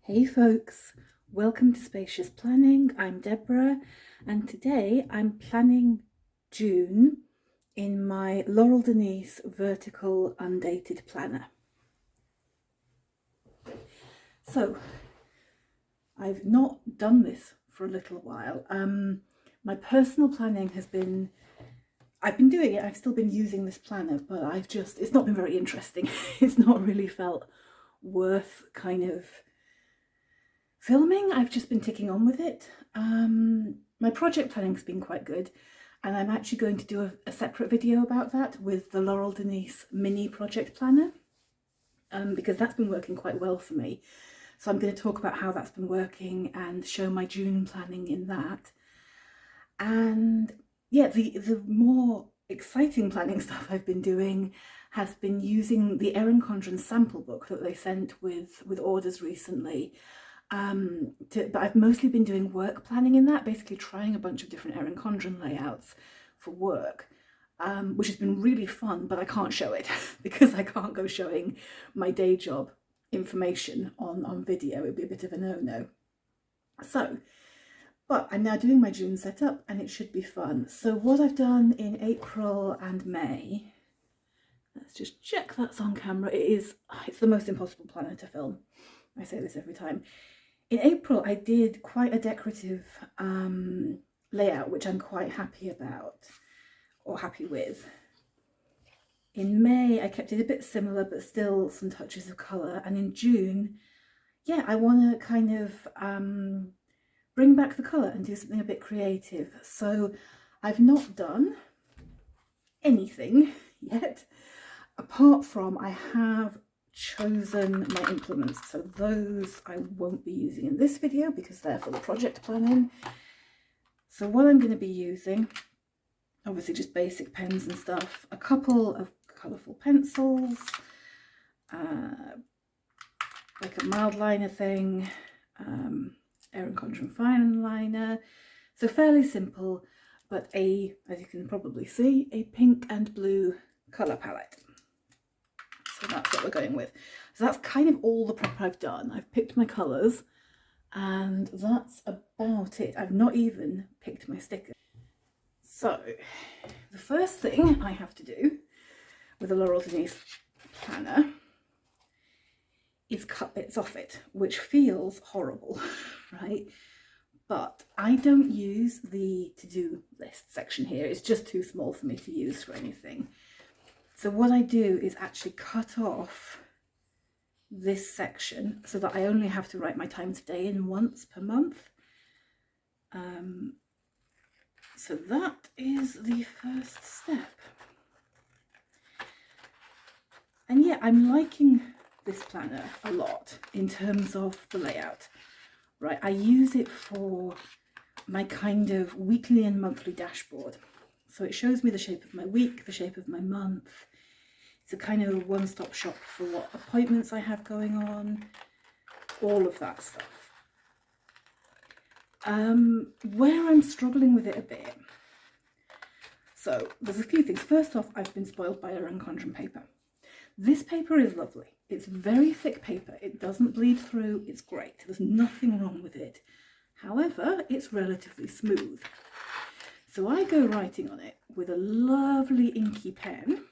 Hey folks, welcome to Spacious Planning. I'm Deborah and today I'm planning June in my Laurel Denise Vertical Undated Planner. So I've not done this for a little while. My personal planning has been, I've been doing it, I've still been using this planner, but it's not been very interesting. It's not really felt worth kind of filming. I've just been ticking on with it. My project planning's been quite good, and I'm actually going to do a separate video about that with the Laurel Denise mini project planner, because that's been working quite well for me. So I'm going to talk about how that's been working and show my June planning in that. And yeah, the more exciting planning stuff I've been doing has been using the Erin Condren sample book that they sent with orders recently. But I've mostly been doing work planning in that, basically trying a bunch of different Erin Condren layouts for work, which has been really fun, but I can't show it because I can't go showing my day job information on video. It'd be a bit of a no-no. So, but I'm now doing my June setup and it should be fun. So what I've done in April and May, let's just check that's on camera. It's the most impossible planner to film. I say this every time. In April, I did quite a decorative layout, which I'm quite happy about, or happy with. In May, I kept it a bit similar, but still some touches of colour. And in June, yeah, I want to kind of bring back the colour and do something a bit creative. So I've not done anything yet, apart from I have chosen my implements. So those I won't be using in this video because they're for the project planning. So what I'm going to be using, obviously just basic pens and stuff, a couple of colourful pencils, like a mild liner thing, Erin Condren fine liner, so fairly simple, but as you can probably see, a pink and blue colour palette. So that's what we're going with. So that's kind of all the prep I've done. I've picked my colours and that's about it. I've not even picked my stickers. So the first thing I have to do with a Laurel Denise planner is cut bits off it, which feels horrible, right? But I don't use the to-do list section here. It's just too small for me to use for anything. So what I do is actually cut off this section so that I only have to write my times a day in once per month. So that is the first step. And yeah, I'm liking this planner a lot in terms of the layout, right? I use it for my kind of weekly and monthly dashboard. So it shows me the shape of my week, the shape of my month. It's a kind of one-stop shop for what appointments I have going on, all of that stuff. Where I'm struggling with it a bit, so there's a few things. First off, I've been spoiled by Erin Condren paper. This paper is lovely. It's very thick paper. It doesn't bleed through. It's great. There's nothing wrong with it. However, it's relatively smooth. So I go writing on it with a lovely inky pen.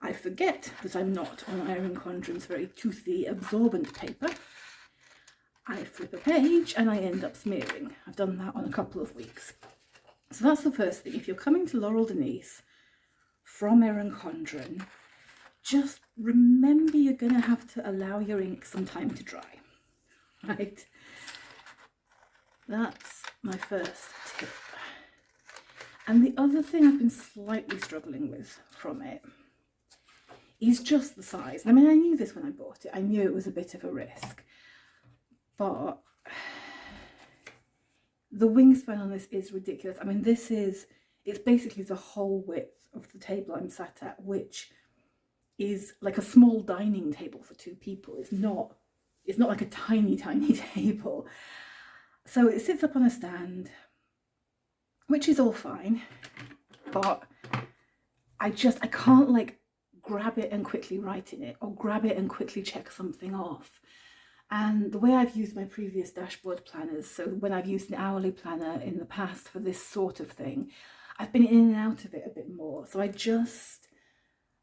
I forget that I'm not on Erin Condren's very toothy, absorbent paper. I flip a page and I end up smearing. I've done that on a couple of weeks. So that's the first thing. If you're coming to Laurel Denise from Erin Condren, just remember you're going to have to allow your ink some time to dry, right? That's my first tip. And the other thing I've been slightly struggling with from it is just the size. I mean, I knew this when I bought it. I knew it was a bit of a risk, but the wingspan on this is ridiculous. I mean, it's basically the whole width of the table I'm sat at, which is like a small dining table for two people. It's not like a tiny table. So it sits up on a stand, which is all fine, but I can't like grab it and quickly write in it, or grab it and quickly check something off. And the way I've used my previous dashboard planners, so when I've used an hourly planner in the past for this sort of thing, I've been in and out of it a bit more. So I just,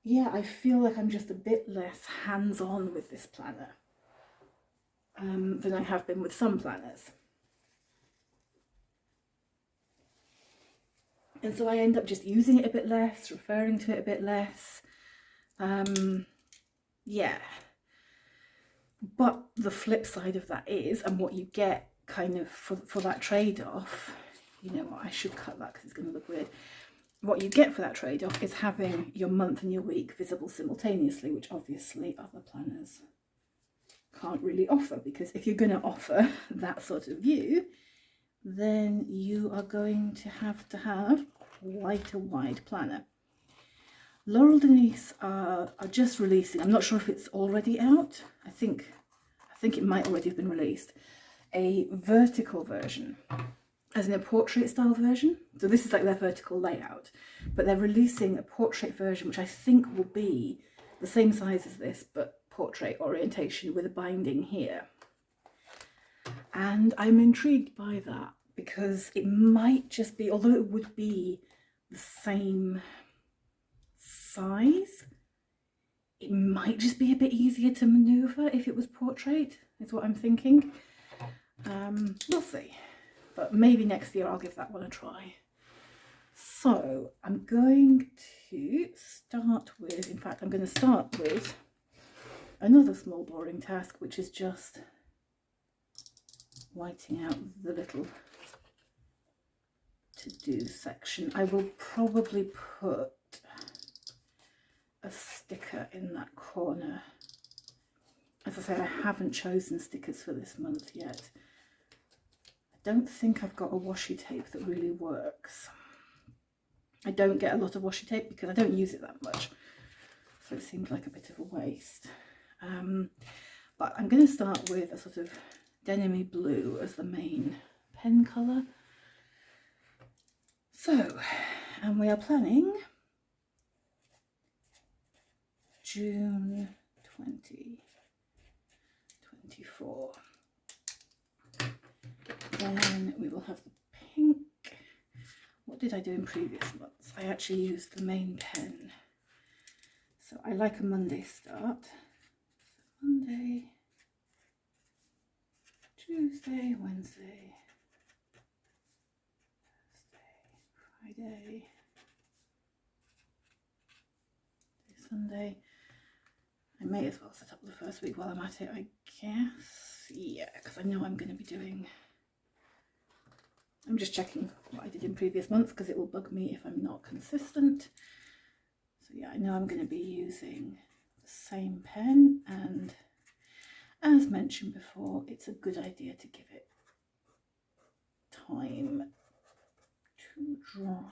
yeah, I feel like I'm just a bit less hands-on with this planner than I have been with some planners. And so I end up just using it a bit less, referring to it a bit less. Yeah. But the flip side of that is, and what you get kind of for that trade-off, you know what, I should cut that because it's going to look weird. What you get for that trade-off is having your month and your week visible simultaneously, which obviously other planners can't really offer, because if you're going to offer that sort of view, then you are going to have quite a wide planner. Laurel Denise are just releasing, I'm not sure if it's already out, I think it might already have been released, a vertical version, as in a portrait style version. So this is like their vertical layout, but they're releasing a portrait version, which I think will be the same size as this, but portrait orientation with a binding here. And I'm intrigued by that because it might just be, although it would be the same size, it might just be a bit easier to maneuver if it was portrait, is what I'm thinking. We'll see, but maybe next year I'll give that one a try. So I'm going to start with, in fact I'm going to start with another small boring task, which is just whiting out the little to-do section. I will probably put a sticker in that corner. As I say, I haven't chosen stickers for this month yet. I don't think I've got a washi tape that really works. I don't get a lot of washi tape because I don't use it that much, so it seems like a bit of a waste. But I'm going to start with a sort of denim-y blue as the main pen colour. So, and we are planning June 2024. Then we will have the pink. What did I do in previous months? I actually used the main pen. So I like a Monday start. So Monday, Tuesday, Wednesday, Thursday, Friday, Sunday. I may as well set up the first week while I'm at it, I guess. Yeah, because I know I'm going to be doing... I'm just checking what I did in previous months because it will bug me if I'm not consistent. So yeah, I know I'm going to be using the same pen, and as mentioned before, it's a good idea to give it time to dry.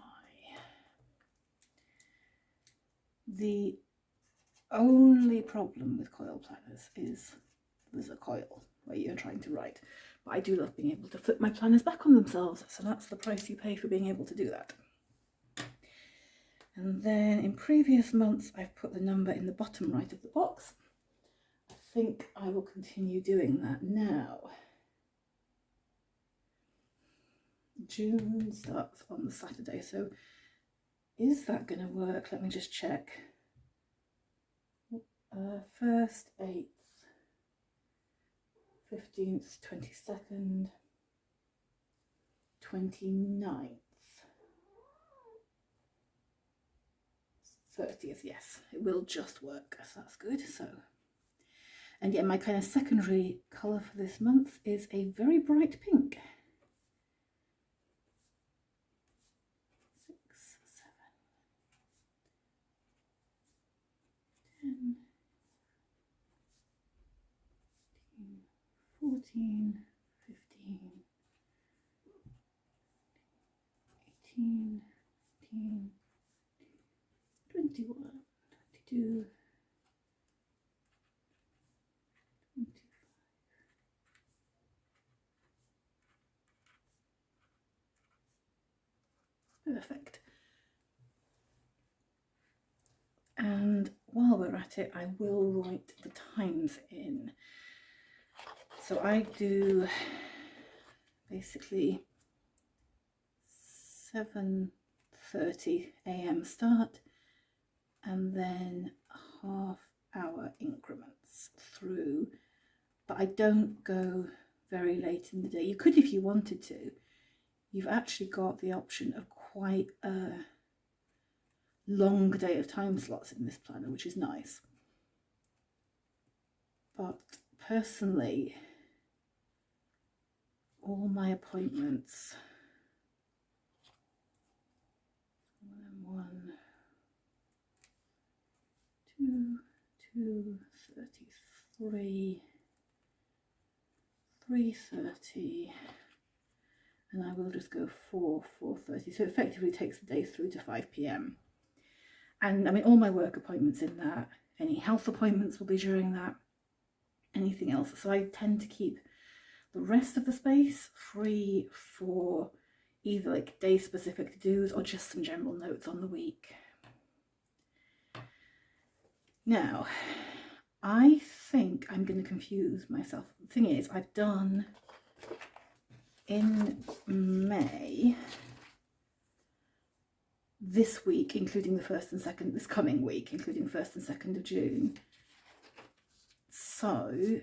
The only problem with coil planners is there's a coil where you're trying to write, but I do love being able to flip my planners back on themselves, so that's the price you pay for being able to do that. And then in previous months I've put the number in the bottom right of the box. I think I will continue doing that now. June starts on the Saturday, so is that going to work? Let me just check. 1st, 8th, 15th, 22nd, 29th, 30th, yes, it will just work, so that's good. So, and yeah, my kind of secondary colour for this month is a very bright pink. 6, 7, 10, 14, 15, 18, 19, 21, 22, 25. Perfect. And while we're at it, I will write the times in. So I do basically 7:30 a.m. start, and then half-hour increments through, but I don't go very late in the day. You could if you wanted to. You've actually got the option of quite a long day of time slots in this planner, which is nice. But personally, all my appointments, 1, 2, 2:33, 3:30, and I will just go 4:30. So it effectively takes the day through to 5 p.m. And I mean, all my work appointments in that, any health appointments will be during that, anything else. So I tend to keep the rest of the space free for either like day specific to-dos or just some general notes on the week. Now, I think I'm going to confuse myself. The thing is, I've done in May, this week, including the 1st and 2nd, this coming week, including 1st and 2nd of June. So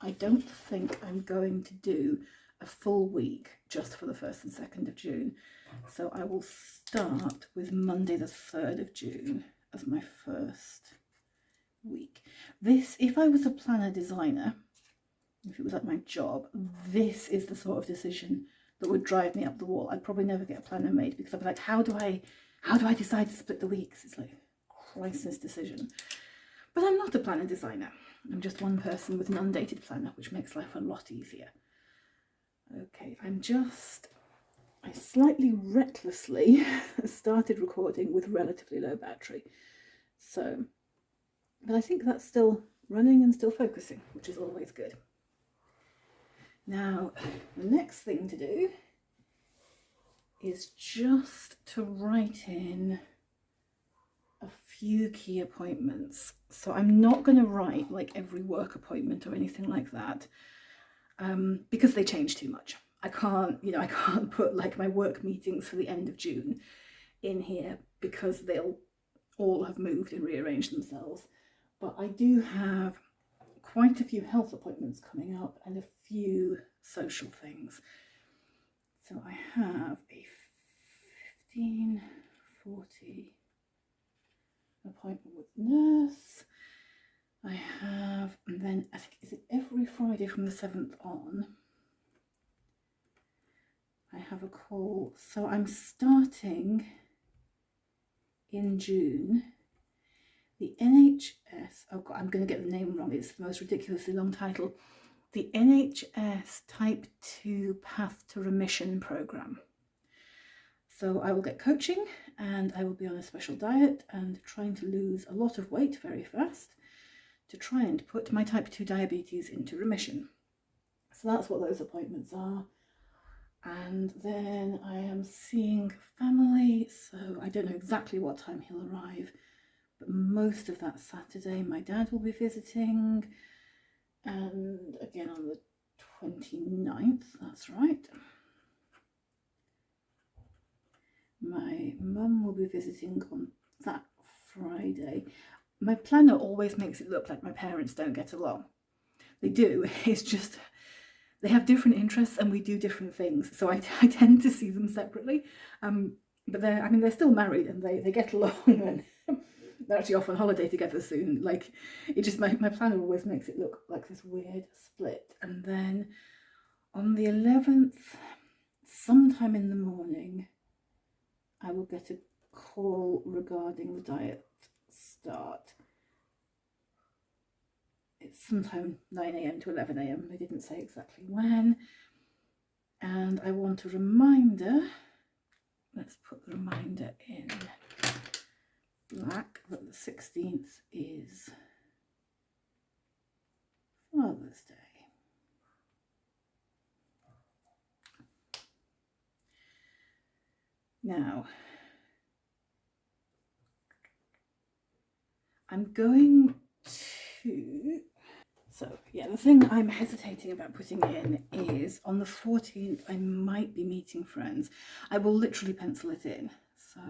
I don't think I'm going to do a full week just for the 1st and 2nd of June. So I will start with Monday the 3rd of June as my first week. This, if I was a planner designer, if it was like my job, this is the sort of decision that would drive me up the wall. I'd probably never get a planner made because I'd be like, how do I decide to split the weeks? It's like a crisis decision. But I'm not a planner designer. I'm just one person with an undated planner, which makes life a lot easier. Okay, I slightly recklessly started recording with relatively low battery. So, but I think that's still running and still focusing, which is always good. Now, the next thing to do is just to write in a few key appointments. So I'm not going to write like every work appointment or anything like that, because they change too much. I can't put like my work meetings for the end of June in here because they'll all have moved and rearranged themselves. But I do have quite a few health appointments coming up and a few social things. So I have a 15:40 appointment with nurse. I have, and then I think, is it every Friday from the 7th on? I have a call. So I'm starting in June. The NHS, oh God, I'm going to get the name wrong. It's the most ridiculously long title. The NHS Type 2 Path to Remission Programme. So I will get coaching and I will be on a special diet and trying to lose a lot of weight very fast to try and put my type 2 diabetes into remission. So that's what those appointments are. And then I am seeing family, so I don't know exactly what time he'll arrive, but most of that Saturday my dad will be visiting, and again on the 29th, that's right. My mum will be visiting on that Friday. My planner always makes it look like my parents don't get along. They do, it's just they have different interests and we do different things, so I tend to see them separately. But they're still married and they get along, and they're actually off on holiday together soon. Like, it just, my planner always makes it look like this weird split. And then on the 11th, sometime in the morning, I will get a call regarding the diet start. It's sometime 9 a.m. to 11 a.m. They didn't say exactly when. And I want a reminder. Let's put the reminder in black that the 16th is Father's Day. Now, I'm going to So yeah, the thing I'm hesitating about putting in is on the 14th I might be meeting friends. I will literally pencil it in. So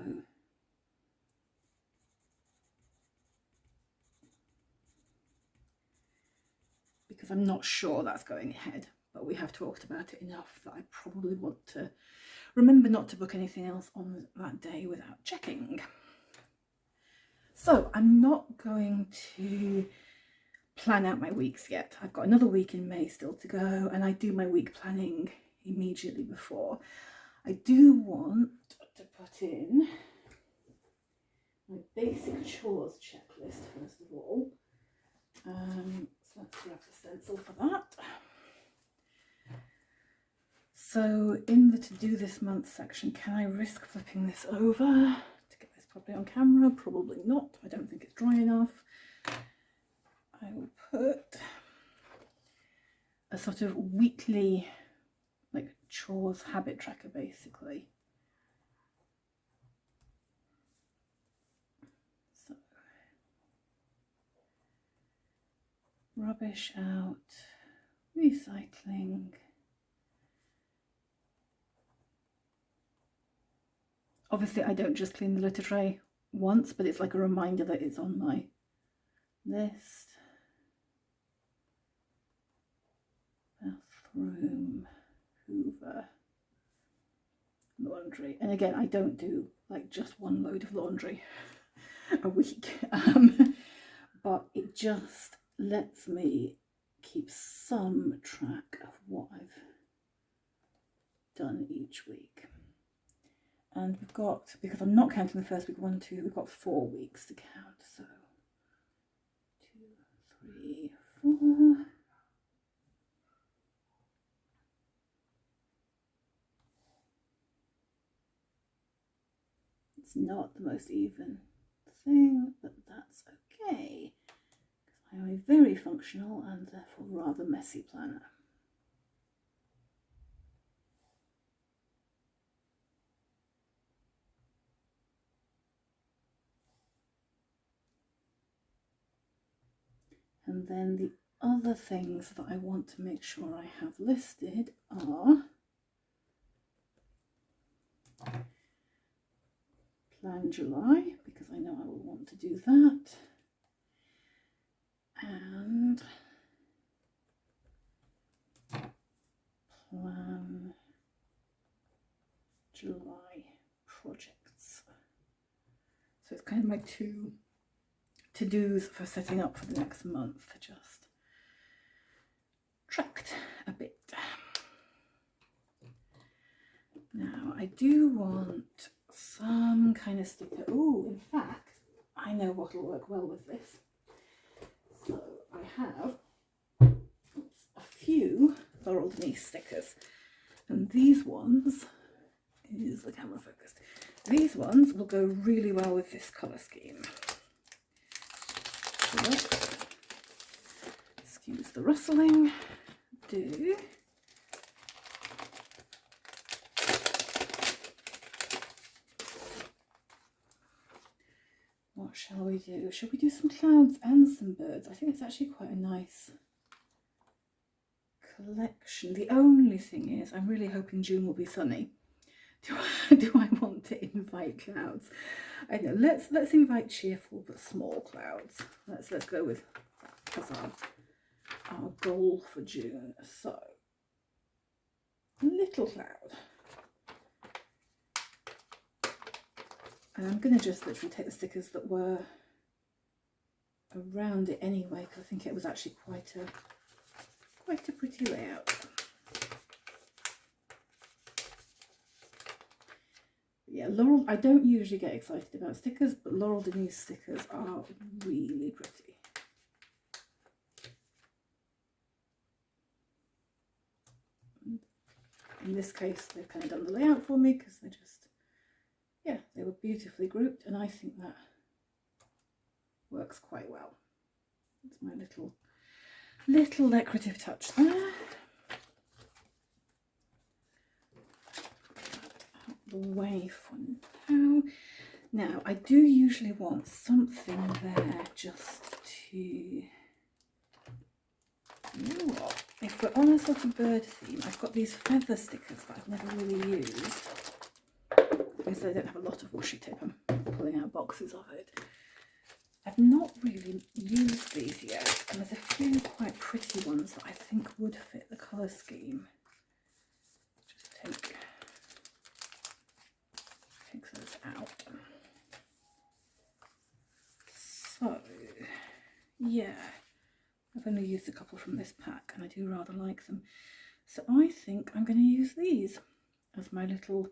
because I'm not sure that's going ahead, but we have talked about it enough that I probably want to remember not to book anything else on that day without checking. So I'm not going to plan out my weeks yet. I've got another week in May still to go, and I do my week planning immediately before. I do want to put in my basic chores checklist first of all. So let's grab the stencil for that. So in the to do this month section, can I risk flipping this over to get this properly on camera? Probably not. I don't think it's dry enough. I will put a sort of weekly like chores habit tracker basically. So rubbish out, recycling. Obviously I don't just clean the litter tray once, but it's like a reminder that it's on my list. Bathroom, Hoover, laundry. And again, I don't do like just one load of laundry a week, but it just lets me keep some track of what I've done each week. And we've got, because I'm not counting the first week, 1, 2, we've got 4 weeks to count. So 2, 3, 4. It's not the most even thing, but that's okay, because I am a very functional and therefore rather messy planner. And then the other things that I want to make sure I have listed are plan July, because I know I will want to do that, and plan July projects. So it's kind of my 2 to-dos for setting up for the next month, just tracked a bit. Now I do want some kind of sticker. Oh, in fact, I know what will work well with this. So I have a few Laurel Denise stickers, and these ones, is the camera focused? These ones will go really well with this colour scheme. So let's, excuse the rustling, do what shall we do? Shall we do some clouds and some birds? I think it's actually quite a nice collection. The only thing is, I'm really hoping June will be sunny. Do I want to invite clouds? I know. Let's invite cheerful but small clouds. Let's go with that as our goal for June. So little cloud. And I'm going to just literally take the stickers that were around it anyway, because I think it was actually quite a pretty layout. Yeah, Laurel, I don't usually get excited about stickers, but Laurel Denise stickers are really pretty. In this case, they've kind of done the layout for me because they just, yeah, they were beautifully grouped, and I think that works quite well. It's my little decorative touch there. Out the way for now. Now, I do usually want something there just to You know what? If we're on a sort of bird theme, I've got these feather stickers that I've never really used. Because I don't have a lot of washi tape, I'm pulling out boxes of it. I've not really used these yet, and there's a few quite pretty ones that I think would fit the colour scheme. Just take those out. So, yeah, I've only used a couple from this pack, and I do rather like them. So I think I'm going to use these as my little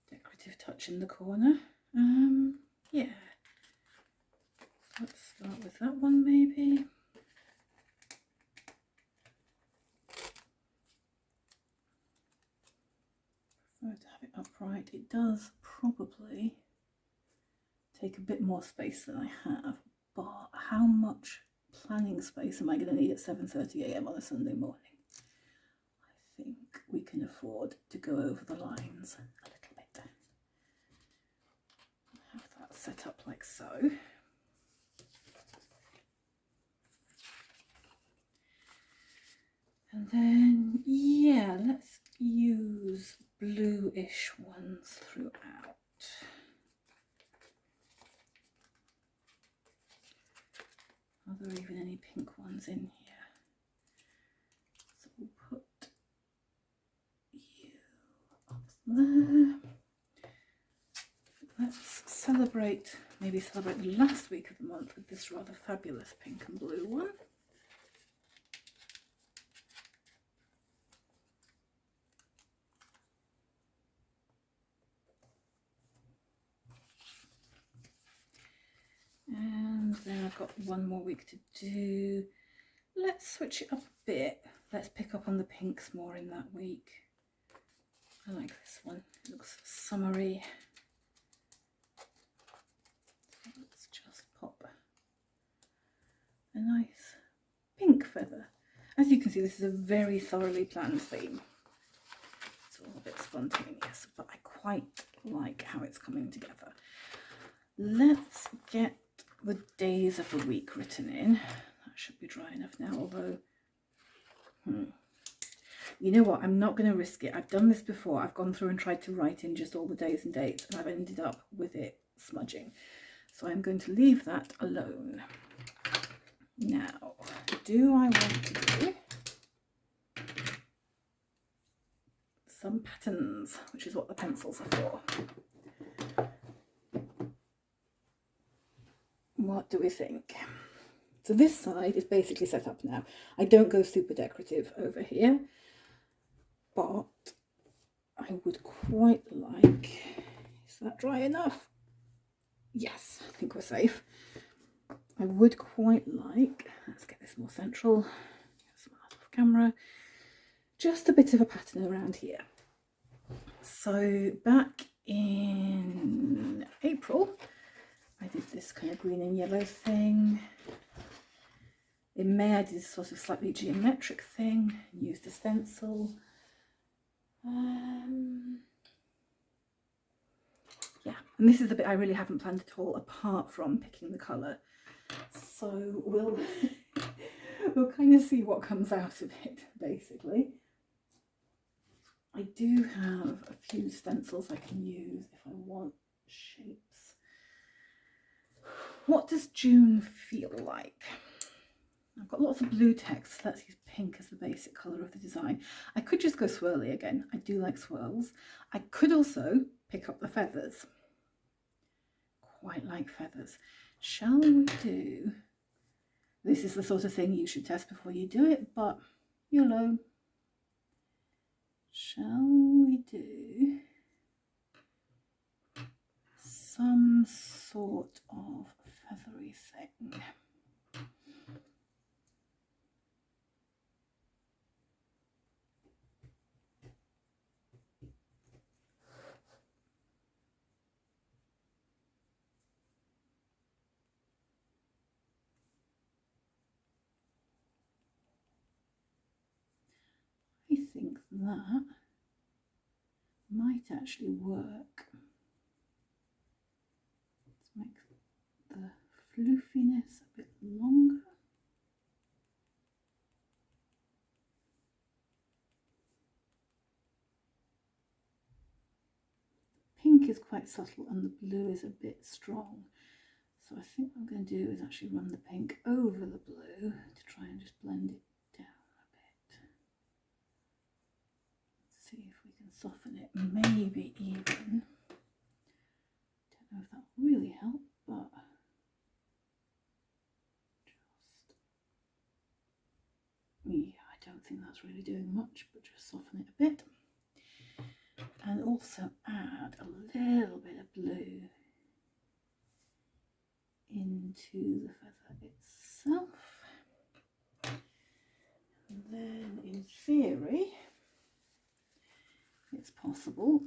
decorative touch in the corner. Yeah. Let's start with that one maybe. Prefer to have it upright. It does probably take a bit more space than I have, but how much planning space am I going to need at 7:30 AM on a Sunday morning? I think we can afford to go over the lines a little bit. Have that set up like so. And then, yeah, let's use bluish ones throughout. Are there even any pink ones in here? So we'll put you up there. Let's celebrate, maybe celebrate the last week of the month with this rather fabulous pink and blue one. And then I've got one more week to do. Let's switch it up a bit. Let's pick up on the pinks more in that week. I like this one. It looks summery. So let's just pop a nice pink feather. As you can see, this is a very thoroughly planned theme. It's all a bit spontaneous, but I quite like how it's coming together. Let's get the days of the week written in. That should be dry enough now, although you know what, I'm not going to risk it. I've done this before. I've gone through and tried to write in just all the days and dates, and I've ended up with it smudging. So I'm going to leave that alone. Now, do I want to do some patterns, which is what the pencils are for? What do we think? So this side is basically set up now. I don't go super decorative over here, but I would quite like, is that dry enough? Yes, I think we're safe. I would quite like, let's get this more central, get some out of camera, just a bit of a pattern around here. So back in April, I did this kind of green and yellow thing. In May I did this sort of slightly geometric thing, used a stencil. Yeah, and this is the bit I really haven't planned at all, apart from picking the colour. So we'll kind of see what comes out of it, basically. I do have a few stencils I can use if I want shapes. What does June feel like? I've got lots of blue text. Let's use pink as the basic colour of the design. I could just go swirly again. I do like swirls. I could also pick up the feathers. Quite like feathers. Shall we do... This is the sort of thing you should test before you do it, but YOLO. Shall we do some sort of feathery thing? I think that might actually work. Let's make the floofiness a bit longer. pink is quite subtle and the blue is a bit strong. So I think what I'm going to do is actually run the pink over the blue to try and just blend it down a bit. Let's see if we can soften it, maybe even. Don't know if that will really help, but just, yeah, I don't think that's really doing much, but just soften it a bit. And also add a little bit of blue into the feather itself. And then in theory, it's possible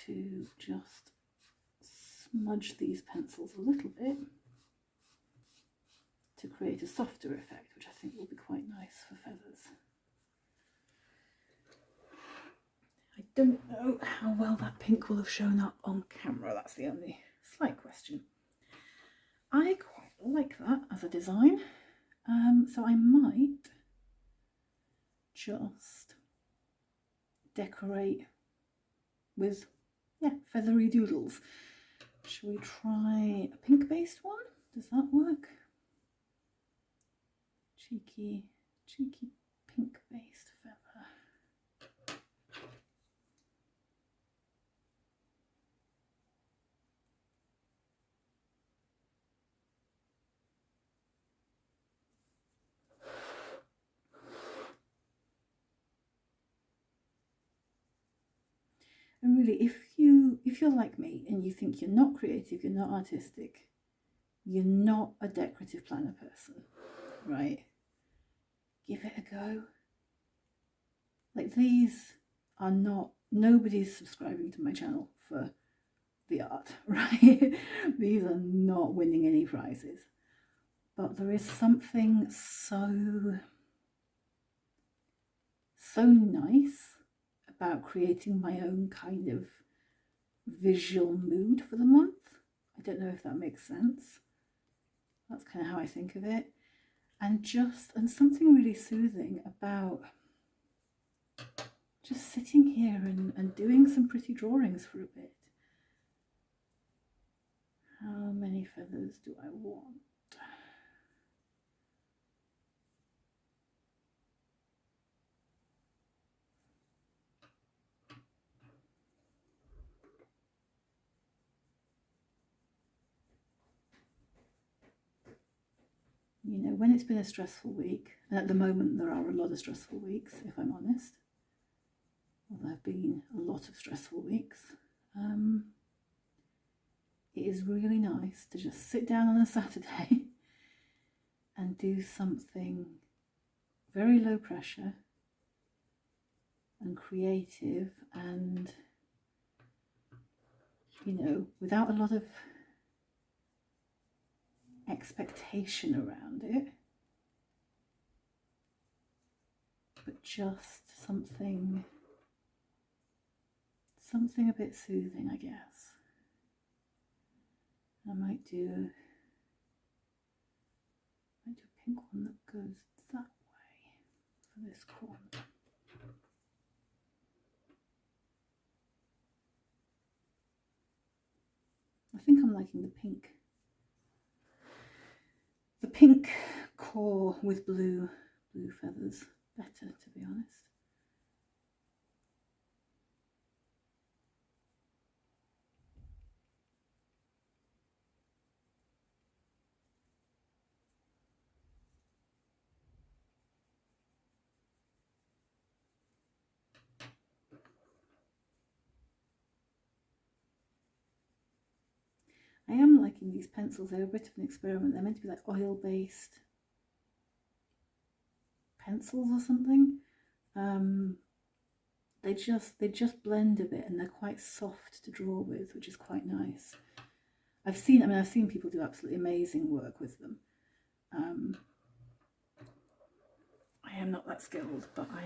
to just smudge these pencils a little bit to create a softer effect, which I think will be quite nice for feathers. I don't know how well that pink will have shown up on camera, that's the only slight question. I quite like that as a design, so I might just decorate with, yeah, feathery doodles. Shall we try a pink based one? Does that work? Cheeky pink based feather. And really, if you're like me and you think you're not creative, you're not artistic, you're not a decorative planner person, right? Give it a go. Like, these are not, nobody's subscribing to my channel for the art, right? These are not winning any prizes. But there is something so nice about creating my own kind of visual mood for the month. I don't know if that makes sense. That's kind of how I think of it. And something really soothing about just sitting here and doing some pretty drawings for a bit. How many feathers do I want? You know, when it's been a stressful week, and at the moment there are a lot of stressful weeks, if I'm honest. Well, there have been a lot of stressful weeks. It is really nice to just sit down on a Saturday and do something very low pressure and creative and, you know, without a lot of expectation around it, but just something a bit soothing, I guess. I might do a pink one that goes that way for this corner. I think I'm liking the pink core with blue feathers better, to be honest. I am liking these pencils. They're a bit of an experiment. They're meant to be like oil-based pencils or something. They just blend a bit and they're quite soft to draw with, which is quite nice. I've seen people do absolutely amazing work with them. I am not that skilled, but I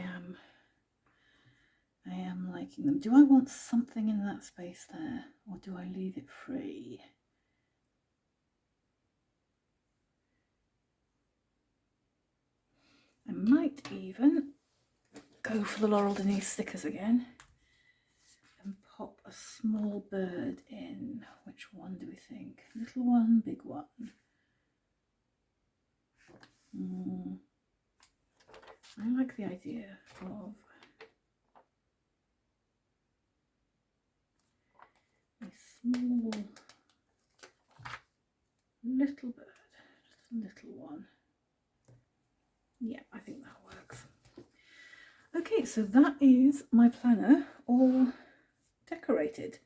am liking them. Do I want something in that space there, or do I leave it free? I might even go for the Laurel Denise stickers again and pop a small bird in. Which one do we think? Little one, big one? I like the idea of a small little bird, just a little one. Yeah, I think that works. Okay, so that is my planner all decorated.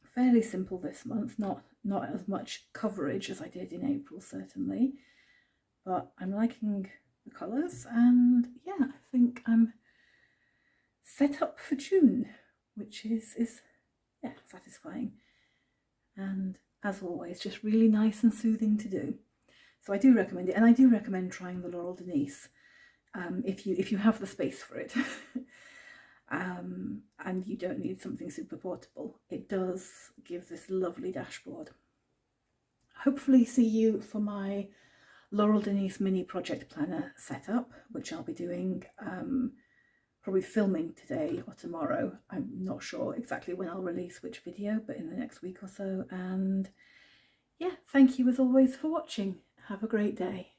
Fairly simple this month, not as much coverage as I did in April certainly, but I'm liking the colours, and yeah, I think I'm set up for June, which is yeah, satisfying, and as always just really nice and soothing to do. So I do recommend it, and I do recommend trying the Laurel Denise if you have the space for it. And you don't need something super portable. It does give this lovely dashboard. Hopefully see you for my Laurel Denise mini project planner setup, which I'll be doing, probably filming today or tomorrow. I'm not sure exactly when I'll release which video, but in the next week or so. And yeah, thank you as always for watching. Have a great day.